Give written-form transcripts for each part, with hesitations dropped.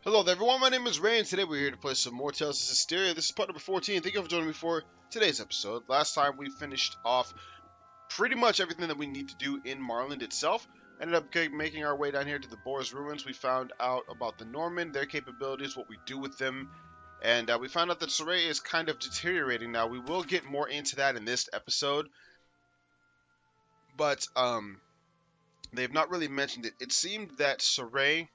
Hello there everyone, my name is Ray and today we're here to play some more Tales of Zestiria. This is part number 14. Thank you for joining me for today's episode. Last time we finished off pretty much everything that we need to do in Marland itself. Ended up making our way down here to the Boar's Ruins. We found out about the Norman, their capabilities, what we do with them. And we found out that Saray is kind of deteriorating now. We will get more into that in this episode. But they've not really mentioned it. It seemed that Saray,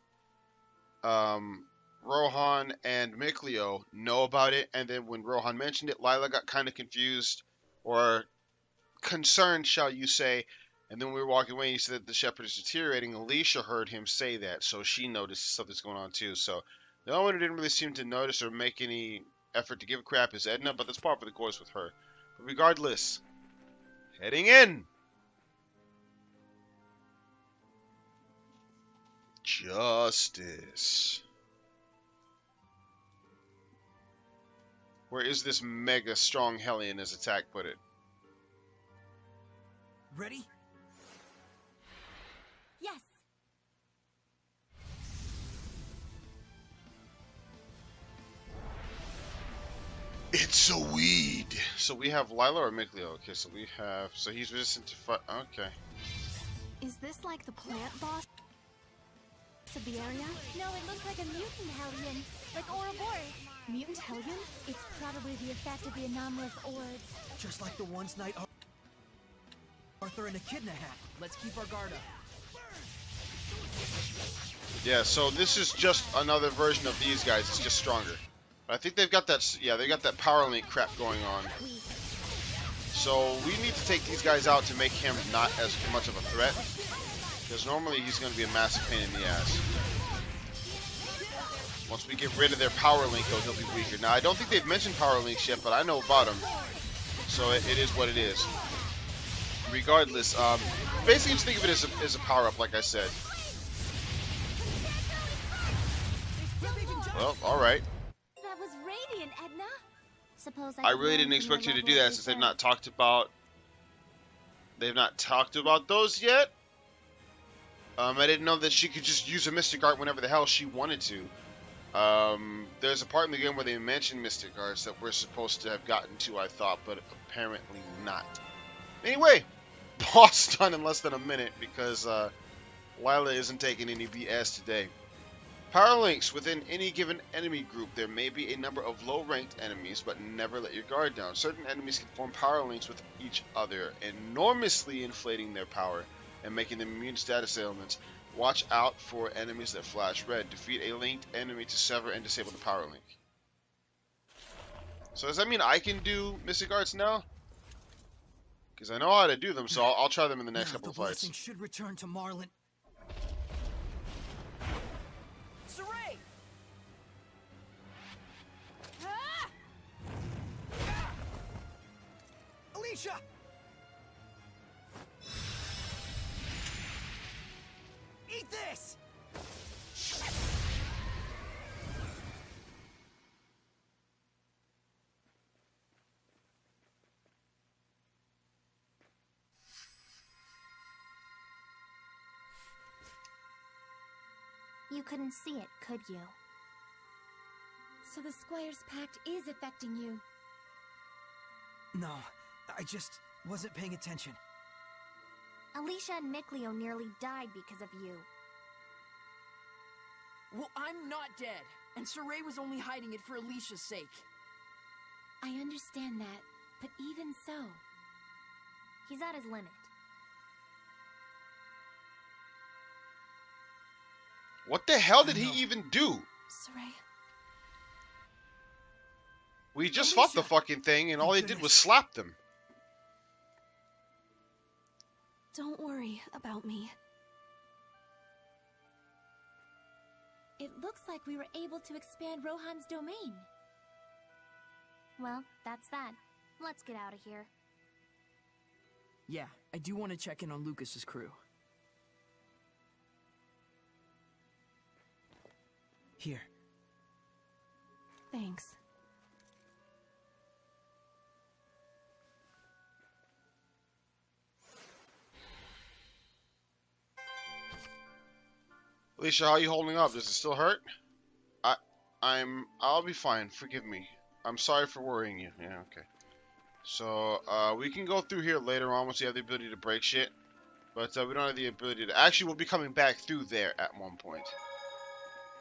Rohan and Mikleo know about it, and then when Rohan mentioned it, Lila got kind of confused, or concerned, shall you say, and then when we were walking away, he said that the shepherd is deteriorating. Alicia heard him say that, so she noticed something's going on too. So the only one who didn't really seem to notice or make any effort to give a crap is Edna, but that's par for the course with her. But regardless, heading in! Justice. Where is this mega strong Hellion as attack put it? Ready? Yes. It's a weed. So we have Lila or Mikleo? Okay, so we have... So he's resistant to fire. Okay. Is this like the plant boss of the area? No, it looks like a mutant Hellion, like Ouroboros. Mutant Hellion? It's probably the effect of the anomalous orbs. Just like the ones Knight Arthur and Echidna had. Let's keep our guard up. Yeah, so this is just another version of these guys. It's just stronger. But I think they've got that... Yeah, they got that power link crap going on. So we need to take these guys out to make him not as much of a threat. Because normally he's going to be a massive pain in the ass. Once we get rid of their power link, though, he'll be weaker. Now, I don't think they've mentioned power links yet, but I know about them. So it is what it is. Regardless, basically just think of it as a power-up, like I said. Well, alright. That was radiant, Edna. Suppose I really didn't expect you to do that since they've not talked about... They've not talked about those yet. I didn't know that she could just use a Mystic Art whenever the hell she wanted to. There's a part in the game where they mention Mystic Arts that we're supposed to have gotten to, I thought, but apparently not. Anyway, boss done in less than a minute because Lila isn't taking any BS today. Power links within any given enemy group. There may be a number of low-ranked enemies, but never let your guard down. Certain enemies can form power links with each other, enormously inflating their power and making them immune to status ailments. Watch out for enemies that flash red. Defeat a linked enemy to sever and disable the power link. So does that mean I can do Mystic Arts now? Because I know how to do them, so I'll try them in the next couple of fights. The blessing should return to Marland. Saray! Ah! Alicia! Eat this! You couldn't see it, could you? So the Squire's Pact is affecting you. No, I just wasn't paying attention. Alicia and Mikleo nearly died because of you. Well, I'm not dead, and Saray was only hiding it for Alicia's sake. I understand that, but even so, he's at his limit. What the hell did he even do? Saray. We just fought the fucking thing, and all he did was slap them. Don't worry about me. It looks like we were able to expand Rohan's domain. Well, that's that. Let's get out of here. Yeah, I do want to check in on Lucas's crew. Here. Thanks. Alicia, how are you holding up? Does it still hurt? I'll be fine. Forgive me. I'm sorry for worrying you. Yeah, okay. So, we can go through here later on once we have the ability to break shit. But, we don't have the ability to... Actually, we'll be coming back through there at one point.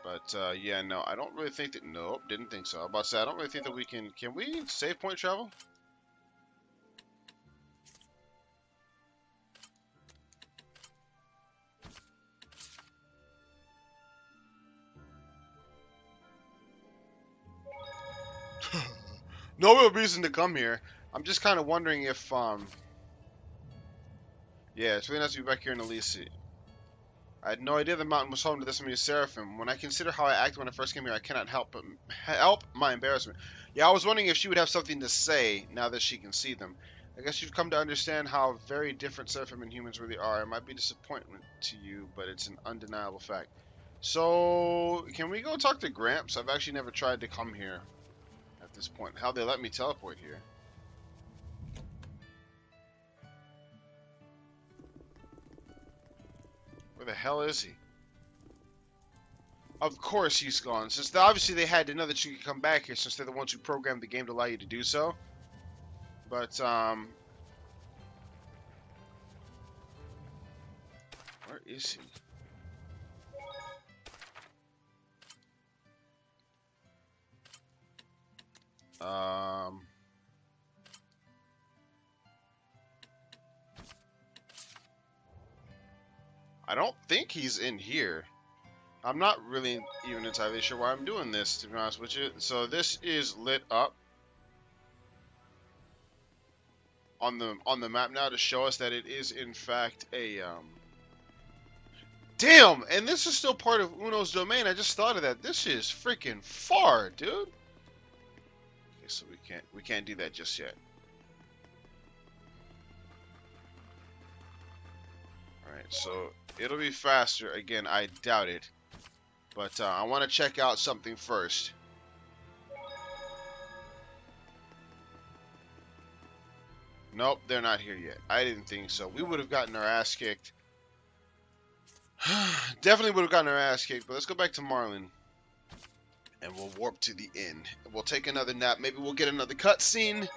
But, yeah, no, I don't really think that... Nope, didn't think so. I was about to say, I don't really think that we can... Can we save point travel? No real reason to come here. I'm just kind of wondering if, Yeah, it's really nice to be back here in Elise. I had no idea the mountain was home to this many seraphim. When I consider how I acted when I first came here, I cannot help my embarrassment. Yeah, I was wondering if she would have something to say now that she can see them. I guess you've come to understand how very different seraphim and humans really are. It might be disappointment to you, but it's an undeniable fact. So, can we go talk to Gramps? I've actually never tried to come here at this point. How'd they let me teleport here? Where the hell is he? Of course he's gone. Since obviously they had to know that you could come back here since they're the ones who programmed the game to allow you to do so. But, where is he? I don't think he's in here. I'm not really even entirely sure why I'm doing this, to be honest with you. So this is lit up on the map now to show us that it is in fact a Damn! And this is still part of Uno's domain. I just thought of that. This is freaking far, dude. Okay, so we can't do that just yet. Alright, so it'll be faster. Again, I doubt it. But I want to check out something first. Nope, they're not here yet. I didn't think so. We would have gotten our ass kicked. Definitely would have gotten our ass kicked. But let's go back to Marlin. And we'll warp to the inn. We'll take another nap. Maybe we'll get another cutscene.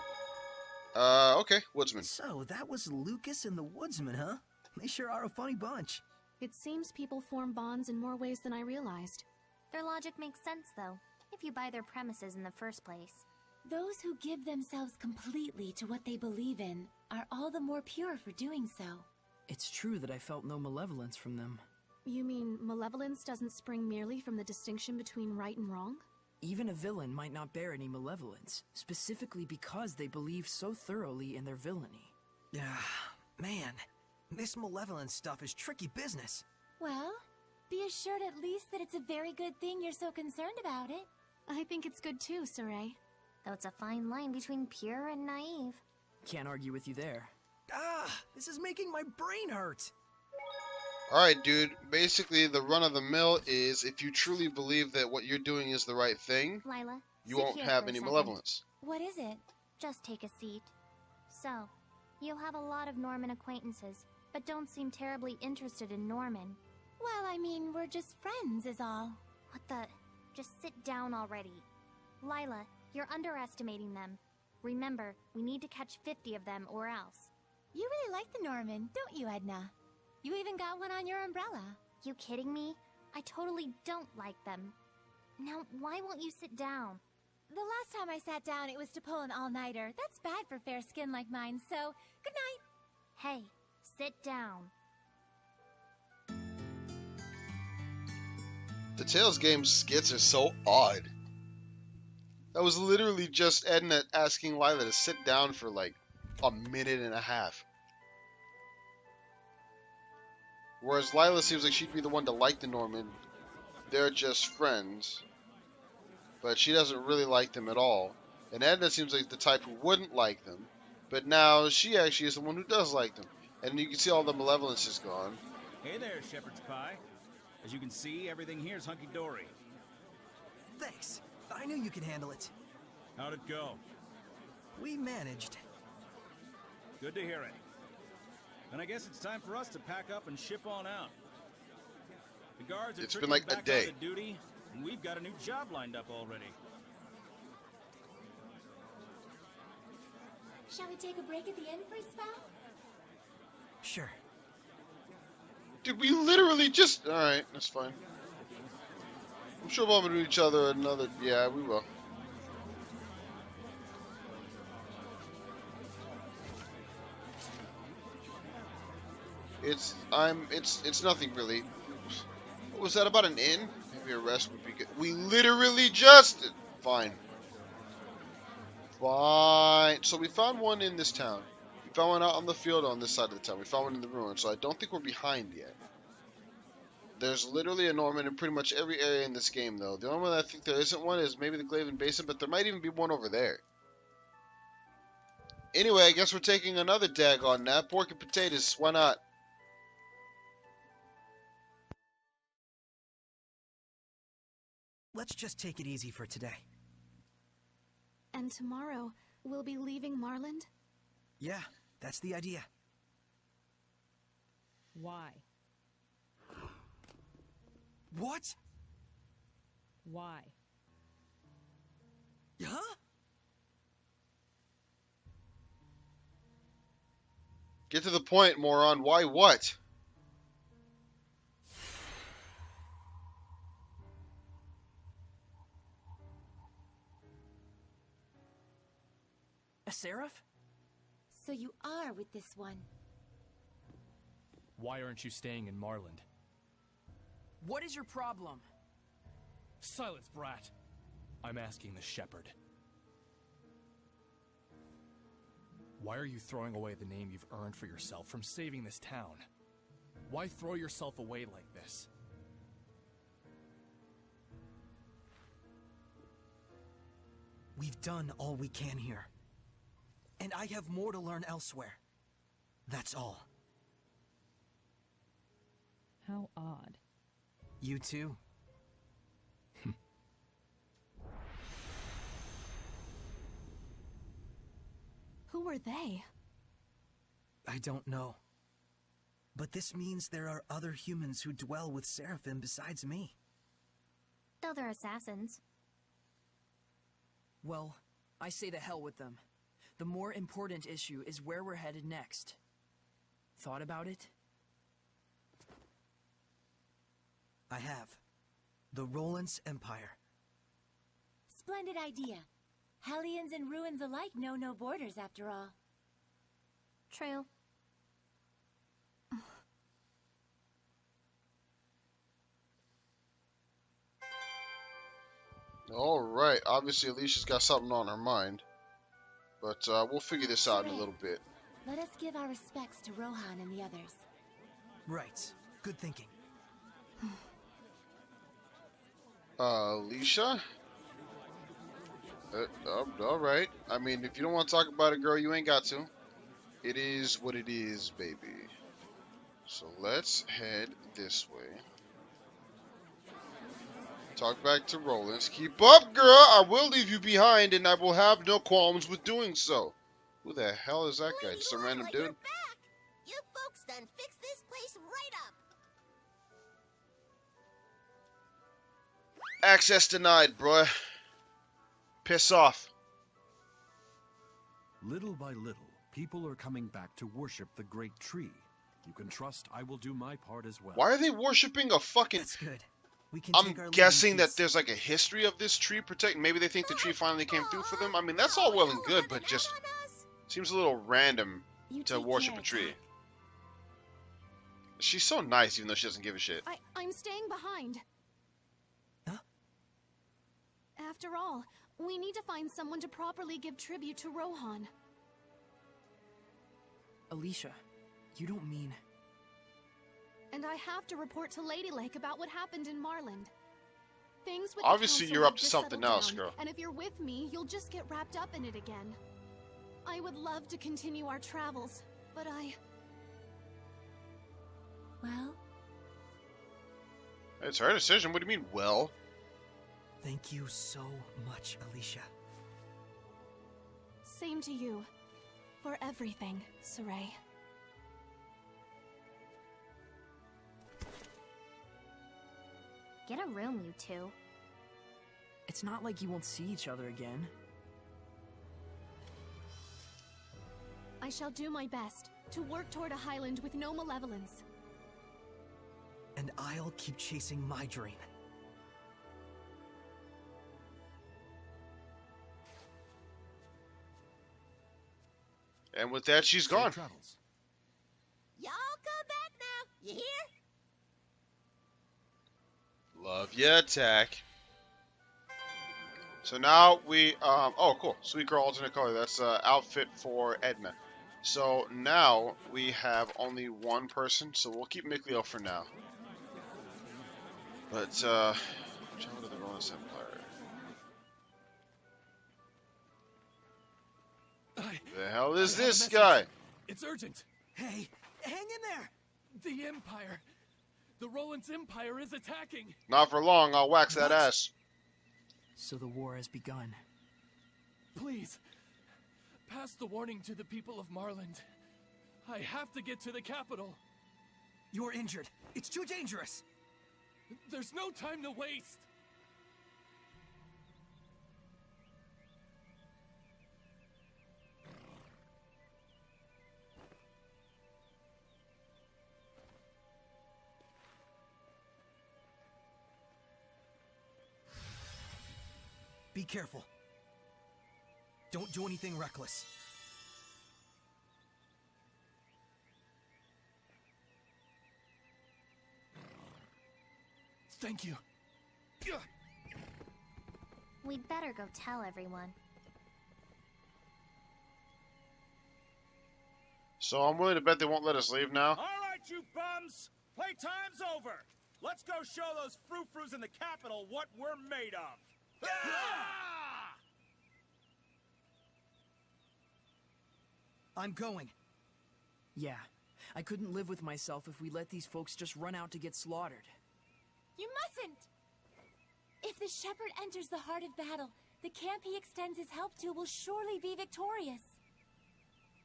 Okay, Woodsman. So, that was Lucas and the Woodsman, huh? They sure are a funny bunch. It seems people form bonds in more ways than I realized. Their logic makes sense, though, if you buy their premises in the first place. Those who give themselves completely to what they believe in are all the more pure for doing so. It's true that I felt no malevolence from them. You mean malevolence doesn't spring merely from the distinction between right and wrong? Even a villain might not bear any malevolence, specifically because they believe so thoroughly in their villainy. Man, this malevolence stuff is tricky business. Well, be assured at least that it's a very good thing you're so concerned about it. I think it's good too, Saray. Though it's a fine line between pure and naive. Can't argue with you there. This is making my brain hurt. Alright, dude. Basically, the run-of-the-mill is if you truly believe that what you're doing is the right thing, Lila, you sit won't here have for a any second. malevolence. What is it? Just take a seat. So, you have a lot of Norman acquaintances, but don't seem terribly interested in Norman. Well, I mean, we're just friends is all. What the? Just sit down already. Lila, you're underestimating them. Remember, we need to catch 50 of them or else. You really like the Norman, don't you, Edna? You even got one on your umbrella. You kidding me? I totally don't like them. Now, why won't you sit down? The last time I sat down, it was to pull an all-nighter. That's bad for fair skin like mine, so good night. Hey, sit down. The Tales game skits are so odd. That was literally just Edna asking Lila to sit down for like a minute and a half. Whereas Lila seems like she'd be the one to like the Norman. They're just friends. But she doesn't really like them at all. And Edna seems like the type who wouldn't like them. But now she actually is the one who does like them. And you can see all the malevolence is gone. Hey there, Shepherd's Pie. As you can see, everything here's hunky-dory. Thanks. I knew you could handle it. How'd it go? We managed. Good to hear it. Then I guess it's time for us to pack up and ship on out. The guards are It's been like a back day. out to duty, We've got a new job lined up already. Shall we take a break at the inn for a spell? Sure. Did we literally just... Alright, that's fine. I'm sure we'll bump into each other another... Yeah, we will. It's nothing really. What was that about an inn? Maybe a rest would be good. We literally just... Fine. Fine. So we found one in this town. We found one out on the field on this side of the town. We found one in the ruins, so I don't think we're behind yet. There's literally a Norman in pretty much every area in this game, though. The only one I think there isn't one is maybe the Glaven Basin, but there might even be one over there. Anyway, I guess we're taking another daggone nap. Pork and potatoes. Why not? Let's just take it easy for today. And tomorrow, we'll be leaving Marland? Yeah, that's the idea. Why? What? Why? Huh? Get to the point, moron. Why what? A seraph? So you are with this one. Why aren't you staying in Marland? What is your problem? Silence, brat! I'm asking the shepherd. Why are you throwing away the name you've earned for yourself from saving this town? Why throw yourself away like this? We've done all we can here. And I have more to learn elsewhere. That's all. How odd. You too. Who were they? I don't know. But this means there are other humans who dwell with Seraphim besides me. Though they're assassins. Well, I say the hell with them. The more important issue is where we're headed next. Thought about it? I have. The Roland's Empire. Splendid idea. Hellions and ruins alike know no borders, after all. True. Alright, obviously Alicia's got something on her mind. But we'll figure this out in a little bit. Let us give our respects to Rohan and the others. Right. Good thinking. Alicia? Alright. I mean, if you don't want to talk about it, girl, you ain't got to. It is what it is, baby. So let's head this way. Talk back to Rollins. Keep up, girl! I will leave you behind, and I will have no qualms with doing so. Who the hell is that guy? Just a random dude? You're back. You folks done fixed this place right up. Access denied, bruh. Piss off. Little by little, people are coming back to worship the great tree. You can trust I will do my part as well. Why are they worshipping a fucking... That's good. We can I'm take our guessing leave in that peace. there's like a history of this tree protecting. Maybe they think the tree finally came through for them. I mean, that's all well and good, but just seems a little random You to take worship care, a tree. Jack. She's so nice, even though she doesn't give a shit. I'm staying behind. Huh? After all, we need to find someone to properly give tribute to Rohan. Alicia, you don't mean... And I have to report to Lady Lake about what happened in Marland. Things with Obviously, the council you're up have to just something settled else, down, girl. And if you're with me, you'll just get wrapped up in it again. I would love to continue our travels, but Well? It's her decision. What do you mean, well? Thank you so much, Alicia. Same to you. For everything, Saray. Get a room, you two. It's not like you won't see each other again. I shall do my best to work toward a Highland with no malevolence. And I'll keep chasing my dream. And with that, she's gone. Travels. Y'all come back now. You hear? Love ya, attack. So now we, oh, cool. Sweet girl, alternate color. That's outfit for Edna. So now we have only one person, so we'll keep Mikleo for now. But, travel to the Rollins Empire. The hell is this guy? It's urgent. Hey, hang in there! The Empire. The Roland's Empire is attacking. Not for long, I'll wax that ass. So the war has begun. Please, pass the warning to the people of Marland. I have to get to the capital. You're injured. It's too dangerous. There's no time to waste. Be careful. Don't do anything reckless. Thank you. We'd better go tell everyone. So I'm willing to bet they won't let us leave now. All right, you bums! Playtime's over! Let's go show those frou-frous in the capital what we're made of! I'm going. Yeah, I couldn't live with myself if we let these folks just run out to get slaughtered. You mustn't! If the shepherd enters the heart of battle, the camp he extends his help to will surely be victorious.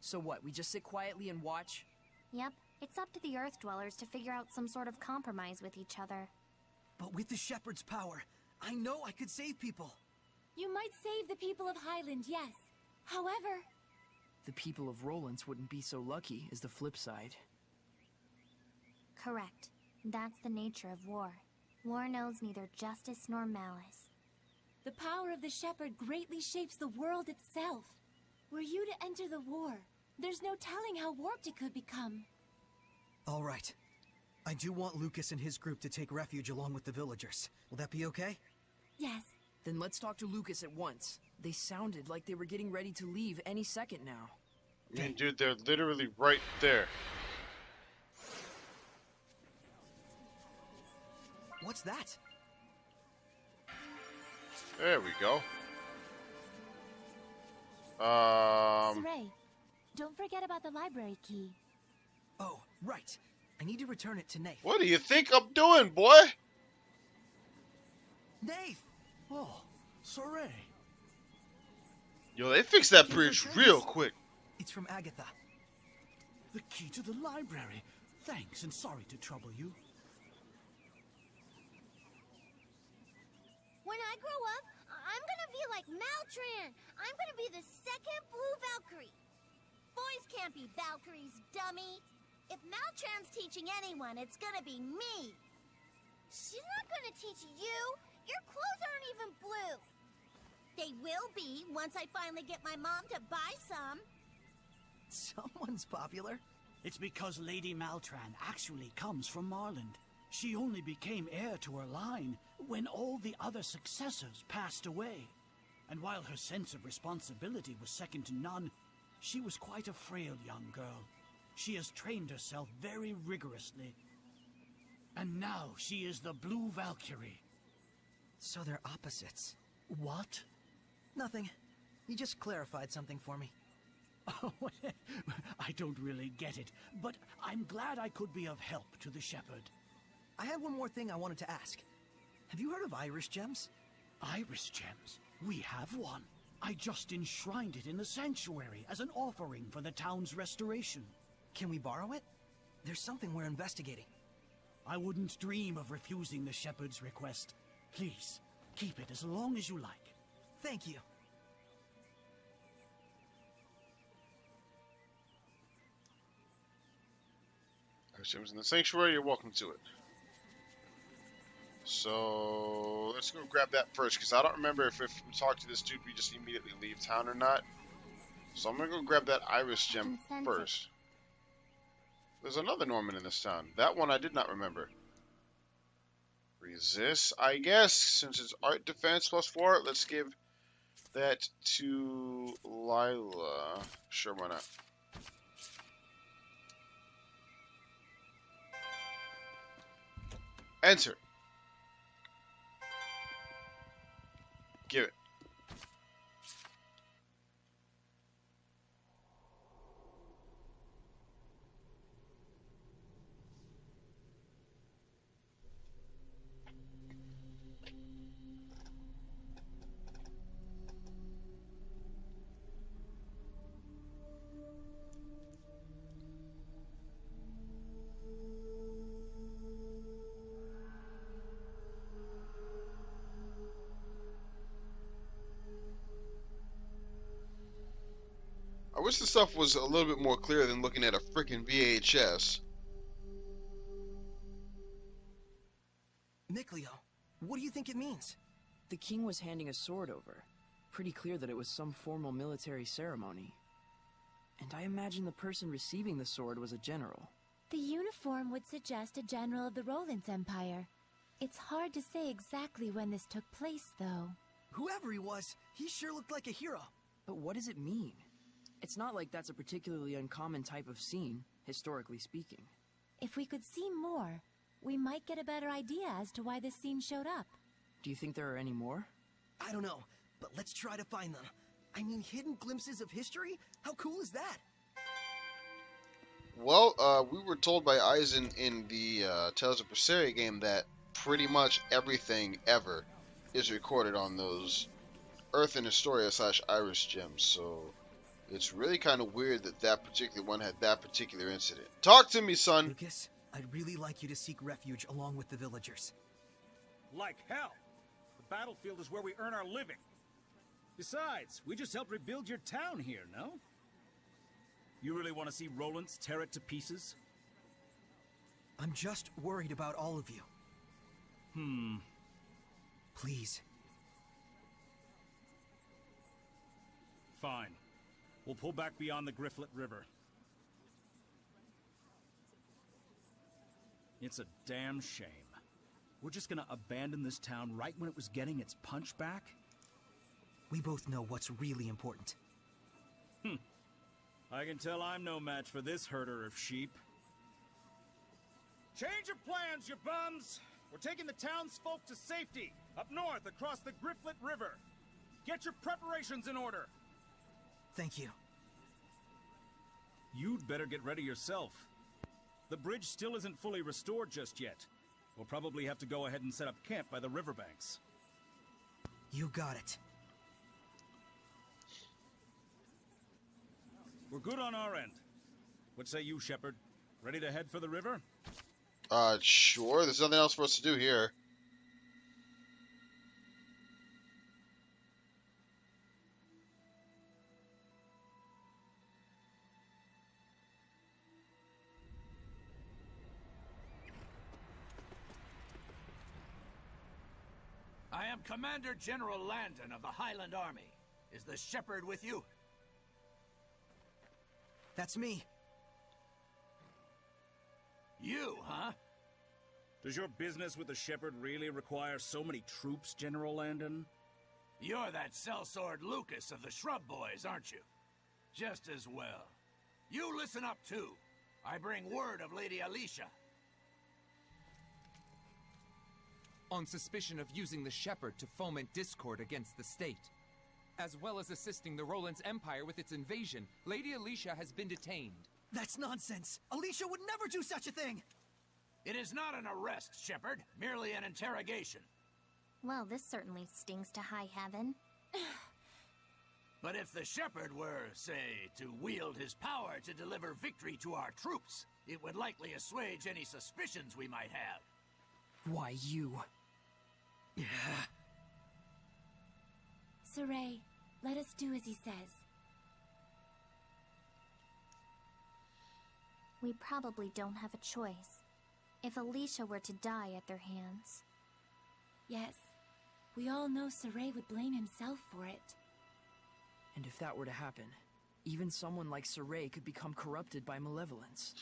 So what, we just sit quietly and watch? Yep, it's up to the Earth Dwellers to figure out some sort of compromise with each other. But with the shepherd's power, I know I could save people. You might save the people of Highland, yes. However... The people of Rollins wouldn't be so lucky, is the flip side. Correct. That's the nature of war. War knows neither justice nor malice. The power of the shepherd greatly shapes the world itself. Were you to enter the war, there's no telling how warped it could become. All right. I do want Lucas and his group to take refuge along with the villagers. Will that be okay? Yes. Then let's talk to Lucas at once. They sounded like they were getting ready to leave any second now. I mean, dude, they're literally right there. What's that? There we go. Saray, don't forget about the library key. Oh, right. I need to return it to Nath. What do you think I'm doing, boy? Nath! Oh, Saray. Yo, they fixed that bridge real quick. It's from Agatha. The key to the library. Thanks, and sorry to trouble you. When I grow up, I'm gonna be like Maltran. I'm gonna be the second Blue Valkyrie. Boys can't be Valkyries, dummy. If Maltran's teaching anyone, it's gonna be me. She's not gonna teach you. Your clothes aren't even blue. They will be once I finally get my mom to buy some. Someone's popular. It's because Lady Maltran actually comes from Marland. She only became heir to her line when all the other successors passed away. And while her sense of responsibility was second to none, she was quite a frail young girl. She has trained herself very rigorously. And now she is the Blue Valkyrie. So they're opposites. What? Nothing. You just clarified something for me. Oh, I don't really get it, but I'm glad I could be of help to the shepherd. I had one more thing I wanted to ask. Have you heard of Irish gems? Irish gems? We have one. I just enshrined it in the sanctuary as an offering for the town's restoration. Can we borrow it? There's something we're investigating. I wouldn't dream of refusing the shepherd's request. Please, Keep it as long as you like. Thank you. Gems in the sanctuary, you're welcome to it. So let's go grab that first, because I don't remember if we talk to this dude we just immediately leave town or not. So I'm gonna go grab that iris gem first. There's another Norman in this town. That one I did not remember. Resist, I guess, since it's art defense +4. Let's give that to Lila. Sure, why not? Enter. Give it. I wish the stuff was a little bit more clear than looking at a freaking VHS. Mikleo, what do you think it means? The king was handing a sword over. Pretty clear that it was some formal military ceremony. And I imagine the person receiving the sword was a general. The uniform would suggest a general of the Roland's Empire. It's hard to say exactly when this took place, though. Whoever he was, he sure looked like a hero. But what does it mean? It's not like that's a particularly uncommon type of scene, historically speaking. If we could see more, we might get a better idea as to why this scene showed up. Do you think there are any more? I don't know, but let's try to find them. I mean, hidden glimpses of history? How cool is that? Well, we were told by Eisen in the Tales of Berseria game that pretty much everything ever is recorded on those Earth and Historia / Iris gems, so it's really kind of weird that that particular one had that particular incident. Talk to me, son! Lucas, I'd really like you to seek refuge along with the villagers. Like hell! The battlefield is where we earn our living. Besides, we just helped rebuild your town here, no? You really want to see Roland's tear it to pieces? I'm just worried about all of you. Please. Fine. We'll pull back beyond the Grifflet River. It's a damn shame. We're just gonna abandon this town right when it was getting its punch back? We both know what's really important. I can tell I'm no match for this herder of sheep. Change of plans, you bums! We're taking the townsfolk to safety, up north across the Grifflet River. Get your preparations in order. Thank you. You'd better get ready yourself. The bridge still isn't fully restored just yet. We'll probably have to go ahead and set up camp by the riverbanks. You got it. We're good on our end. What say you, Shepard? Ready to head for the river? Sure. There's nothing else for us to do here. I am Commander General Landon of the Highland Army. Is the Shepherd with you? That's me. You, huh? Does your business with the Shepherd really require so many troops, General Landon? You're that sellsword Lucas of the Shrub Boys, aren't you? Just as well. You listen up, too. I bring word of Lady Alicia. On suspicion of using the Shepherd to foment discord against the state. As well as assisting the Roland's Empire with its invasion, Lady Alicia has been detained. That's nonsense! Alicia would never do such a thing! It is not an arrest, Shepherd. Merely an interrogation. Well, this certainly stings to high heaven. But if the Shepherd were, say, to wield his power to deliver victory to our troops, it would likely assuage any suspicions we might have. Why, you... Saray, let us do as he says. We probably don't have a choice. If Alicia were to die at their hands. Yes. We all know Saray would blame himself for it. And if that were to happen, even someone like Saray could become corrupted by malevolence.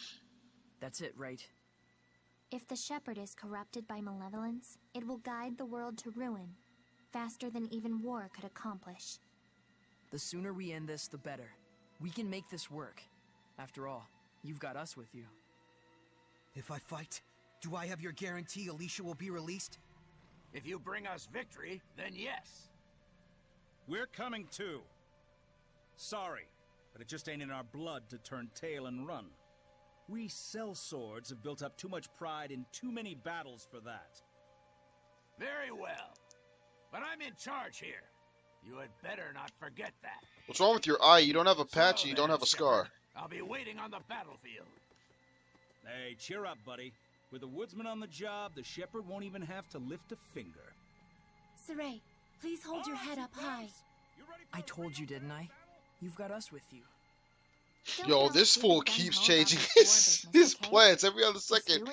That's it, right? If the Shepherd is corrupted by malevolence, it will guide the world to ruin, faster than even war could accomplish. The sooner we end this, the better. We can make this work. After all, you've got us with you. If I fight, do I have your guarantee Alicia will be released? If you bring us victory, then yes. We're coming too. Sorry, but it just ain't in our blood to turn tail and run. We sellswords have built up too much pride in too many battles for that. Very well. But I'm in charge here. You had better not forget that. What's wrong with your eye? You don't have a patch and you don't have a scar. Shepherd, I'll be waiting on the battlefield. Hey, cheer up, buddy. With a woodsman on the job, the shepherd won't even have to lift a finger. Saray, please hold your head up high. I told you, didn't I? You've got us with you. Yo, this fool keeps changing his plans every other second.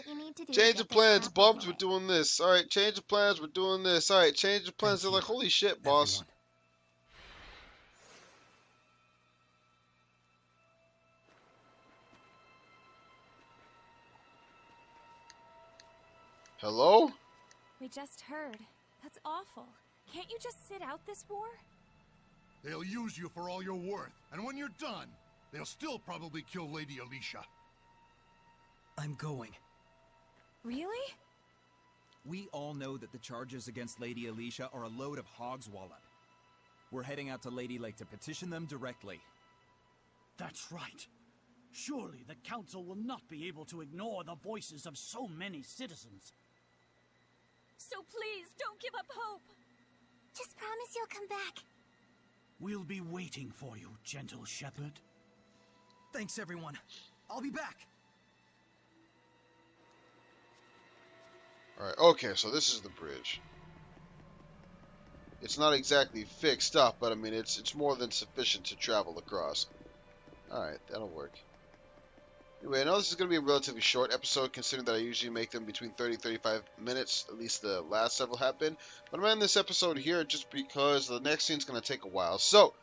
Change the plans, Bubs, we're doing this. Alright, change the plans, we're doing this. Alright, change the plans. They're like, holy shit, boss. Hello? We just heard. That's awful. Can't you just sit out this war? They'll use you for all you're worth, and when you're done, they'll still probably kill Lady Alicia. I'm going. Really? We all know that the charges against Lady Alicia are a load of hog's wallop. We're heading out to Lady Lake to petition them directly. That's right. Surely the Council will not be able to ignore the voices of so many citizens. So please, don't give up hope. Just promise you'll come back. We'll be waiting for you, gentle shepherd. Thanks, everyone. I'll be back. Alright, okay, so this is the bridge. It's not exactly fixed up, but I mean, it's more than sufficient to travel across. Alright, that'll work. Anyway, I know this is going to be a relatively short episode, considering that I usually make them between 30 and 35 minutes. At least the last several have been. But I'm ending this episode here just because the next scene's going to take a while. So,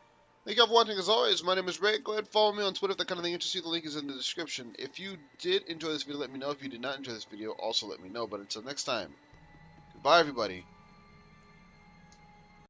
thank you all for watching as always. My name is Ray. Go ahead and follow me on Twitter if that kind of thing interests you. The link is in the description. If you did enjoy this video, let me know. If you did not enjoy this video, also let me know. But until next time, goodbye, everybody.